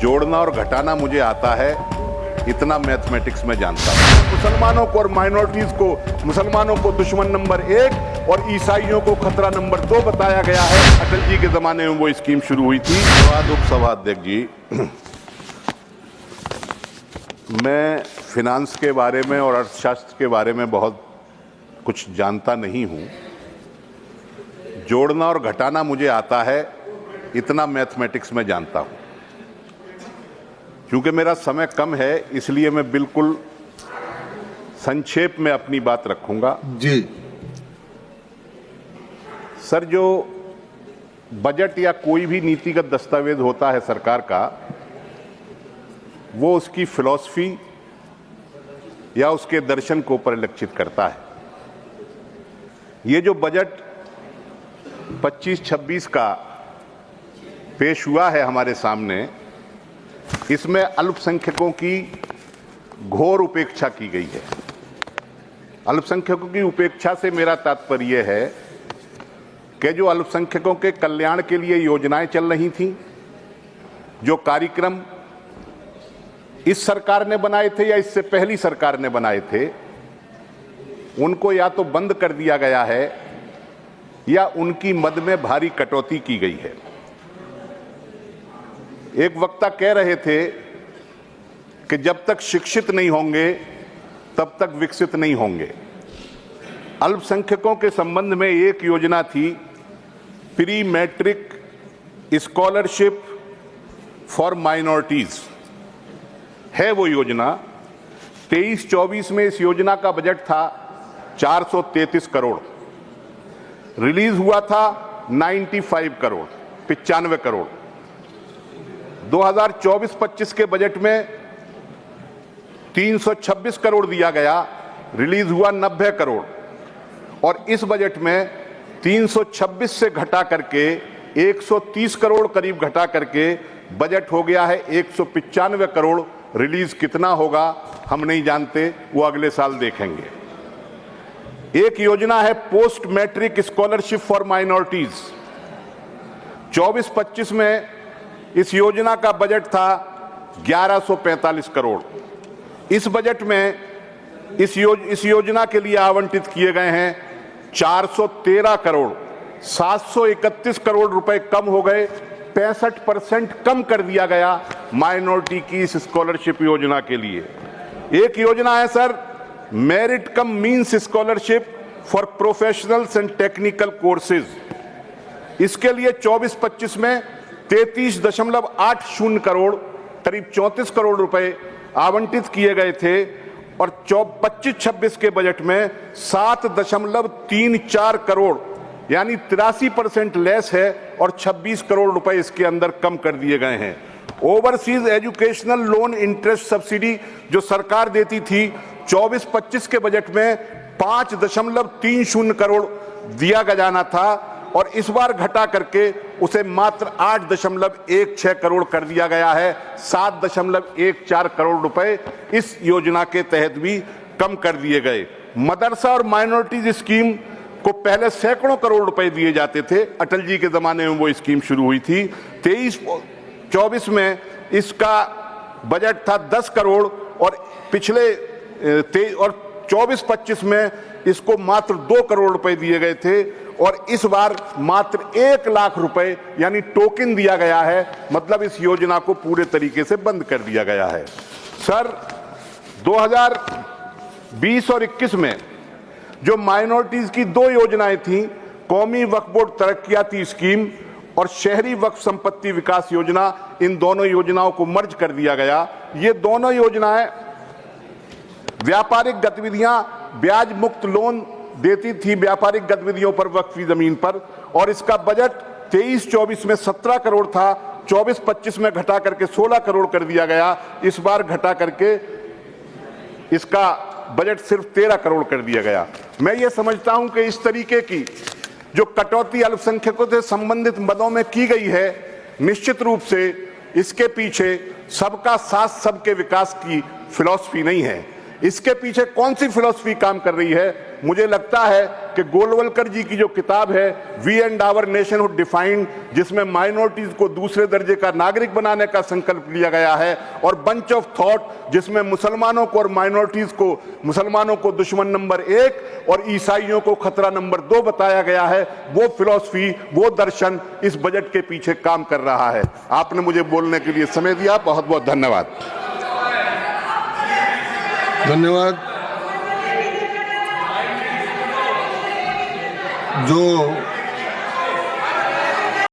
जोड़ना और घटाना मुझे आता है, इतना मैथमेटिक्स में जानता हूं। मुसलमानों को और माइनॉरिटीज को, मुसलमानों को दुश्मन नंबर 1 और ईसाइयों को खतरा नंबर 2 बताया गया है। अटल जी के जमाने में वो स्कीम शुरू हुई थी। उपसभा अध्यक्ष जी, मैं फिनांस के बारे में और अर्थशास्त्र के बारे में बहुत कुछ जानता नहीं हूं। जोड़ना और घटाना मुझे आता है, इतना मैथमेटिक्स में जानता हूं। क्योंकि मेरा समय कम है, इसलिए मैं बिल्कुल संक्षेप में अपनी बात रखूंगा। जी सर, जो बजट या कोई भी नीतिगत दस्तावेज होता है सरकार का, वो उसकी फिलॉसफी या उसके दर्शन को परिलक्षित करता है। ये जो बजट 25-26 का पेश हुआ है हमारे सामने, इसमें अल्पसंख्यकों की घोर उपेक्षा की गई है। अल्पसंख्यकों की उपेक्षा से मेरा तात्पर्य है कि जो अल्पसंख्यकों के कल्याण के लिए योजनाएं चल रही थीं, जो कार्यक्रम इस सरकार ने बनाए थे या इससे पहली सरकार ने बनाए थे, उनको या तो बंद कर दिया गया है या उनकी मद में भारी कटौती की गई है। एक वक्ता कह रहे थे कि जब तक शिक्षित नहीं होंगे तब तक विकसित नहीं होंगे। अल्पसंख्यकों के संबंध में एक योजना थी, pre matric scholarship for minorities है वो योजना। 23-24 में इस योजना का बजट था 433 करोड़, रिलीज हुआ था 95 करोड़, 95 करोड़। 2024-25 के बजट में 326 करोड़ दिया गया, रिलीज हुआ 90 करोड़। और इस बजट में 326 से घटा करके 130 करोड़ करीब घटा करके बजट हो गया है 195 करोड़। रिलीज कितना होगा हम नहीं जानते, वो अगले साल देखेंगे। एक योजना है post matric scholarship for minorities. 24-25 में इस योजना का बजट था 1145 करोड़। इस बजट में इस योजना के लिए आवंटित किए गए हैं 413 करोड़। 731 करोड़ रुपए कम हो गए, 65% कम कर दिया गया माइनॉरिटी की इस स्कॉलरशिप योजना के लिए। एक योजना है sir, merit come means scholarship for professionals and technical courses. इसके लिए 24-25 में 33.80 करोड़, करीब 34 करोड़ रुपए आवंटित किए गए थे। और 25-26 के बजट में 7.34 करोड़, यानी 83% लेस है और 26 करोड़ रुपए इसके अंदर कम कर दिए गए हैं। Overseas educational loan interest subsidy जो सरकार देती थी, 24-25 के बजट में 5.30 करोड़ दिया जाना था और इस बार घटा करके उसे मात्र 8.16 करोड़ कर दिया गया है। 7.14 करोड़ रुपए इस योजना के तहत भी कम कर दिए गए। मदरसा और माइनॉरिटीज स्कीम को पहले सैकड़ों करोड़ रुपए दिए जाते थे, अटल जी के जमाने में वो स्कीम शुरू हुई थी। 23-24 में इसका बजट था 10 करोड़ और पिछले 24-25 में इसको मात्र 2 करोड़ रुपए दिए गए थे और इस बार मात्र 1 लाख रुपए यानी टोकन दिया गया है। मतलब इस योजना को पूरे तरीके से बंद कर दिया गया है। सर, 2020 और 21 में जो माइनॉरिटीज की 2 योजनाएं थीं, कौमी वक्फ बोर्ड तरक्कियाती स्कीम और शहरी वक्फ संपत्ति विकास योजना, इन दोनों योजनाओं को मर्ज कर दिया गया। ये दोनों योजनाएं व्यापारिक गतिविधियां ब्याज मुक्त लोन देती थी व्यापारिक गतिविधियों पर वक्फी जमीन पर, और इसका बजट 23-24 में 17 करोड़ था, 24-25 में घटा करके 16 करोड़ कर दिया गया। इस बार घटा करके इसका बजट सिर्फ 13 करोड़ कर दिया गया। मैं ये समझता हूं कि इस तरीके की जो कटौती अल्पसंख्यकों से संबंधित मदों में की गई है, निश्चित रूप से इसके पीछे सबका साथ सबके विकास की फिलॉसफी नहीं है। इसके पीछे कौन सी फिलॉसफी काम कर रही है, मुझे लगता है कि गोलवलकर जी की जो किताब है we and our nationhood defined, जिसमें माइनॉरिटीज को दूसरे दर्जे का नागरिक बनाने का संकल्प लिया गया है, और बंच ऑफ थॉट जिसमें मुसलमानों को और माइनॉरिटीज को, मुसलमानों को दुश्मन नंबर 1 और ईसाइयों को खतरा नंबर 2 बताया गया है, वो फिलॉसफी, वो दर्शन इस बजट के पीछे काम कर रहा है। आपने मुझे बोलने के लिए समय दिया, बहुत बहुत धन्यवाद। धन्यवाद। जो